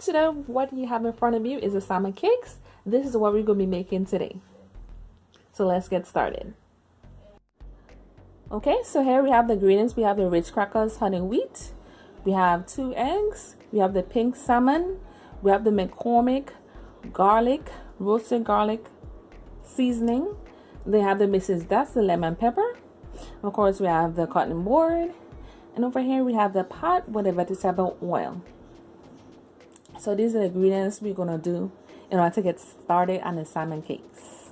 today what you have in front of you is the salmon cakes. This is what we're going to be making today. So let's get started. Okay, so here we have the ingredients. We have the rich crackers, honey wheat. We have 2 eggs. We have the pink salmon. We have the McCormick garlic, roasted garlic seasoning. They have the Mrs. Dust, the lemon pepper. Of course, we have the cotton board. And over here we have the pot with the vegetable oil. So these are the ingredients we're going to do in order to get started on the salmon cakes.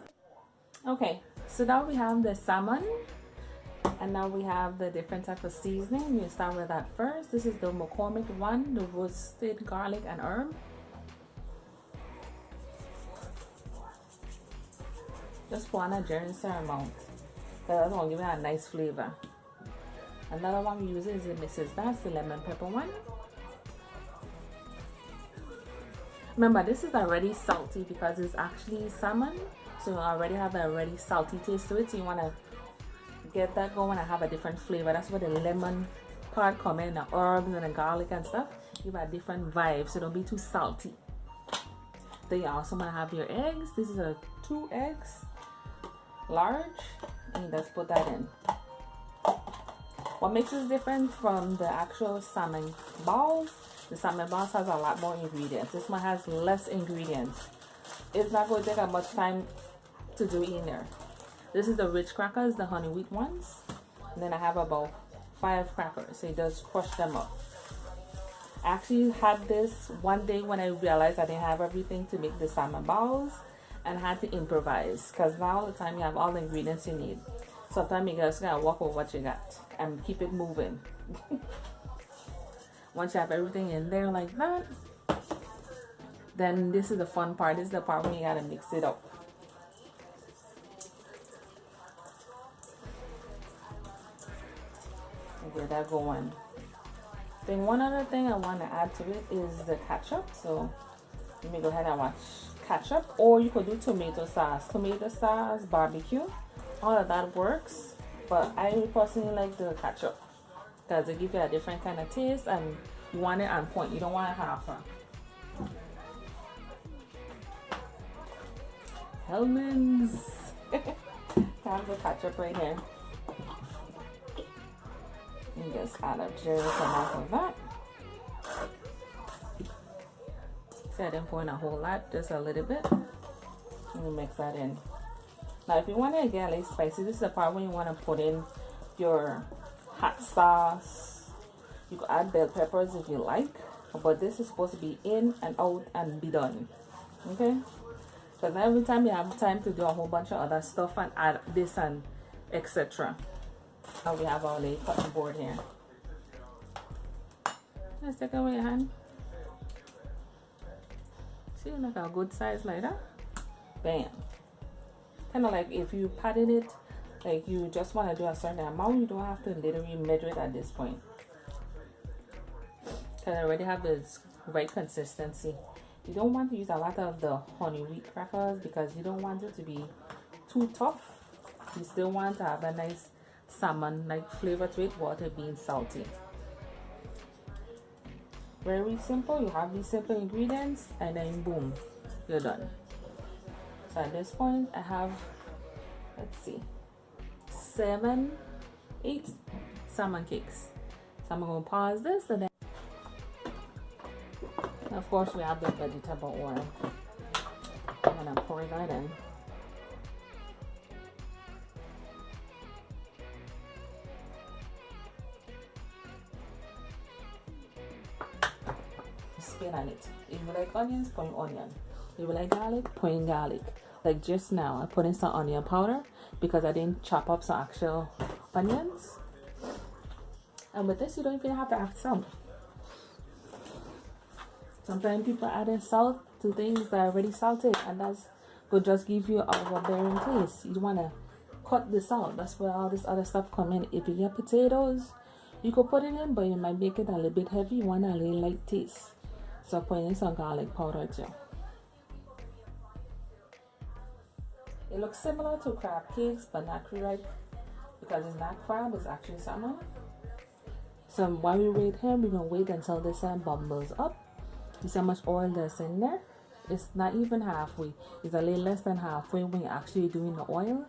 Okay, so now we have the salmon. And now we have the different type of seasoning. We'll start with that first. This is the McCormick one, the roasted garlic and herb. Just pour on a generous amount. That's going to give it a nice flavor. Another one we use is the Mrs. Dust, the lemon pepper one. Remember, this is already salty because it's actually salmon. So you already have a already salty taste to it. So you want to get that going and have a different flavor. That's where the lemon part come in, the herbs and the garlic and stuff. Give a different vibe, so don't be too salty. Then you also want to have your eggs. This is a 2 eggs, large, and just put that in. What makes this different from the actual salmon balls? The salmon balls has a lot more ingredients. This one has less ingredients. It's not going to take much time to do in there. This is the rich crackers, the honey wheat ones. And then I have about 5 crackers. So you just crush them up. I actually had this one day when I realized I didn't have everything to make the salmon balls. And had to improvise. Because now all the time you have all the ingredients you need. Sometimes you just gotta walk with what you got. And keep it moving. Once you have everything in there like that. Then this is the fun part. This is the part when you gotta mix it up. Get that going. Then one other thing I want to add to it is the ketchup. So let me go ahead and watch ketchup, or you could do tomato sauce, barbecue. All of that works, but I personally like the ketchup because it gives you a different kind of taste, and you want it on point. You don't want it half. Hellman's. Have the ketchup right here. And just add a generous amount of that. See, I didn't pour in a whole lot, just a little bit. And you mix that in. Now, if you want to get a little spicy, this is the part when you want to put in your hot sauce. You can add bell peppers if you like, but this is supposed to be in and out and be done. Okay? Because every time you have time to do a whole bunch of other stuff and add this and etc. Now we have our little cutting board here. Let's take away your hand. See, like a good size like that. Bam. Kind of like if you patted it, like you just want to do a certain amount, you don't have to literally measure it at this point. Because I already have this right consistency. You don't want to use a lot of the honey wheat crackers because you don't want it to be too tough. You still want to have a nice salmon like flavor to it, water being salty. Very simple. You have these simple ingredients and then boom, you're done. So at this point I have, let's see, 8 salmon cakes. So I'm going to pause this and then of course we have the vegetable oil. I'm going to pour that in. Spin on it. If you like onions, put in onion. If you like garlic, put in garlic. Like just now, I put in some onion powder because I didn't chop up some actual onions. And with this, you don't even have to add salt. Sometimes people add in salt to things that are already salted, and that's could just give you a overbearing taste. You want to cut this out. That's where all this other stuff come in. If you get potatoes, you could put it in, but you might make it a little bit heavy. You want a little light taste. So put in some garlic powder too. It looks similar to crab cakes, but not quite because it's not crab, it's actually salmon. So while we wait here, we're gonna wait until this bubbles up. You see how much oil that's in there? It's not even halfway. It's a little less than halfway when you're actually doing the oil,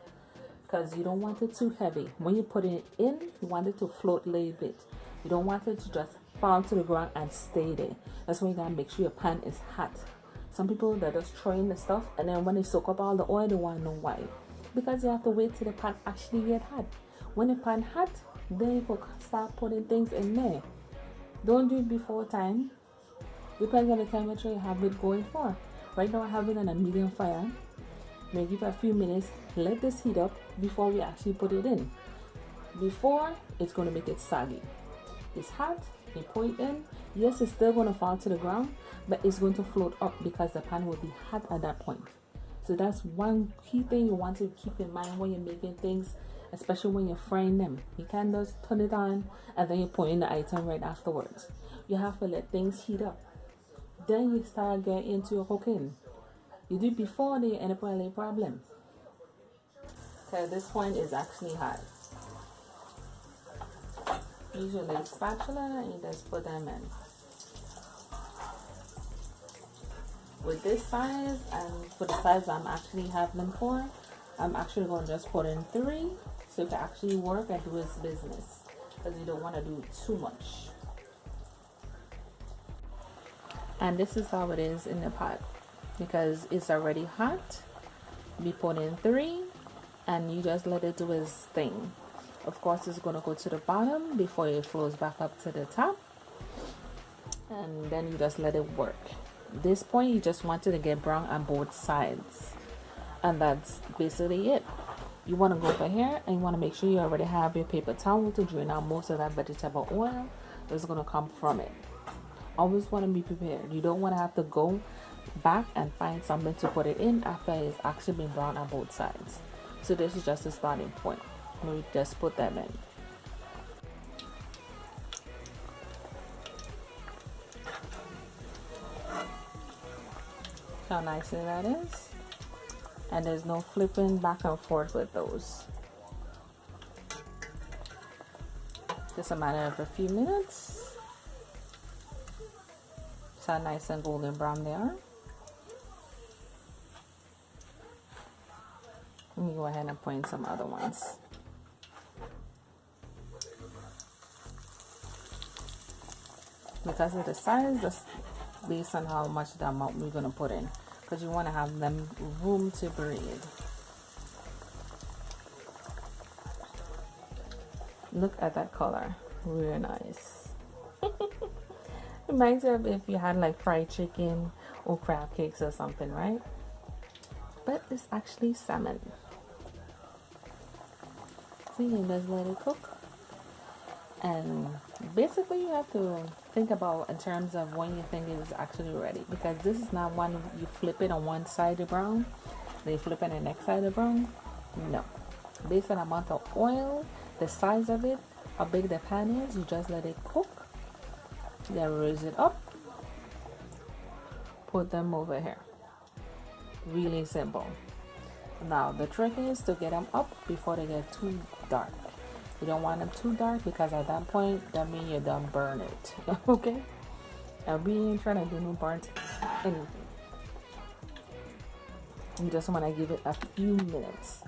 because you don't want it too heavy. When you put it in, you want it to float a little bit. You don't want it to just fall to the ground and stay there. That's when you gotta make sure your pan is hot. Some people, they're just throwing the stuff, and then when they soak up all the oil, they want to know why. Because you have to wait till the pan actually get hot. When the pan hot, then you can start putting things in there. Don't do it before time. Depends on the temperature you have it going for. Right now I have it on a medium fire. Maybe give it a few minutes. Let this heat up before we actually put it in. Before, it's going to make it soggy. It's hot. You put it in. Yes, it's still going to fall to the ground, but it's going to float up because the pan will be hot at that point. So that's one key thing you want to keep in mind when you're making things, especially when you're frying them. You can't just turn it on and then you put in the item right afterwards. You have to let things heat up. Then you start getting into your cooking. You do it before, then you end up with a problem. So this point is actually hot. Use your little spatula and you just put them in. With this size, and for the size I'm actually having them for, I'm actually going to just put in 3 so it can actually work and do its business, because you don't want to do too much. And this is how it is in the pot, because it's already hot. We put in 3 and you just let it do its thing. Of course, it's going to go to the bottom before it flows back up to the top, and then you just let it work. This point, you just want it to get brown on both sides, and that's basically it. You want to go over here and you want to make sure you already have your paper towel to drain out most of that vegetable oil that's going to come from it. Always want to be prepared. You don't want to have to go back and find something to put it in after it's actually been brown on both sides. So this is just a starting point. We just put them in. How nicely that is. And there's no flipping back and forth with those. Just a matter of a few minutes. See how nice and golden brown they are. Let me go ahead and put in some other ones. Because of the size, just based on how much the amount we're going to put in, because you want to have them room to breathe. Look at that color, really nice. Reminds me of if you had like fried chicken or crab cakes or something, right? But it's actually salmon. So you just let it cook. And basically you have to think about in terms of when you think it is actually ready, because this is not one you flip it on one side of brown, then you flip it on the next side of brown. No. Based on the amount of oil, the size of it, how big the pan is, you just let it cook. Then raise it up. Put them over here. Really simple. Now the trick is to get them up before they get too dark. You don't want them too dark, because at that point that means you done burn it. Okay, and we ain't trying to do no burnt anything. You just want to give it a few minutes.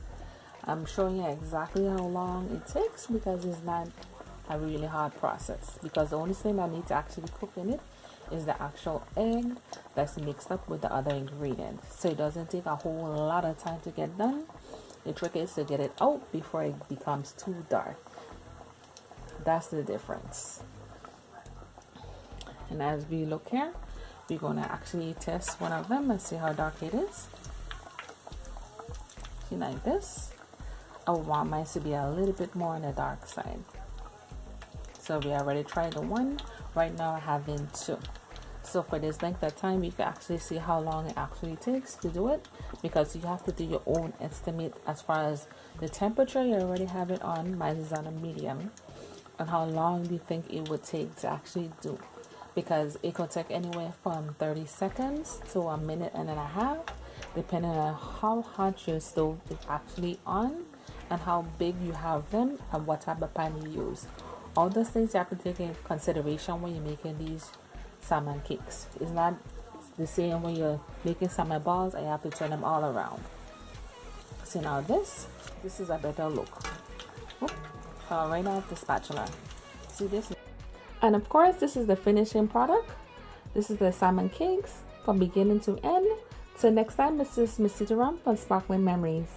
I'm showing you exactly how long it takes, because it's not a really hard process, because the only thing that needs to actually cook in it is the actual egg that's mixed up with the other ingredients. So it doesn't take a whole lot of time to get done. The trick is to get it out before it becomes too dark. That's the difference. And as we look here, we're going to actually test one of them and see how dark it is. See, like this. I want mine to be a little bit more on the dark side. So we already tried the one. Right now I have in 2. So for this length of time, you can actually see how long it actually takes to do it, because you have to do your own estimate as far as the temperature. You already have it on. Mine is on a medium. And how long do you think it would take to actually do? Because it could take anywhere from 30 seconds to a minute and a half, depending on how hot your stove is actually on and how big you have them and what type of pan you use. All those things you have to take in consideration when you're making these salmon cakes. It's not the same when you're making salmon balls. I have to turn them all around. So now this is a better look. Oop, fell right off the spatula. See this? And of course, this is the finishing product. This is the salmon cakes from beginning to end. Till next time, this is Miss Sitaram from Sparkling Memories.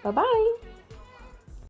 Bye bye.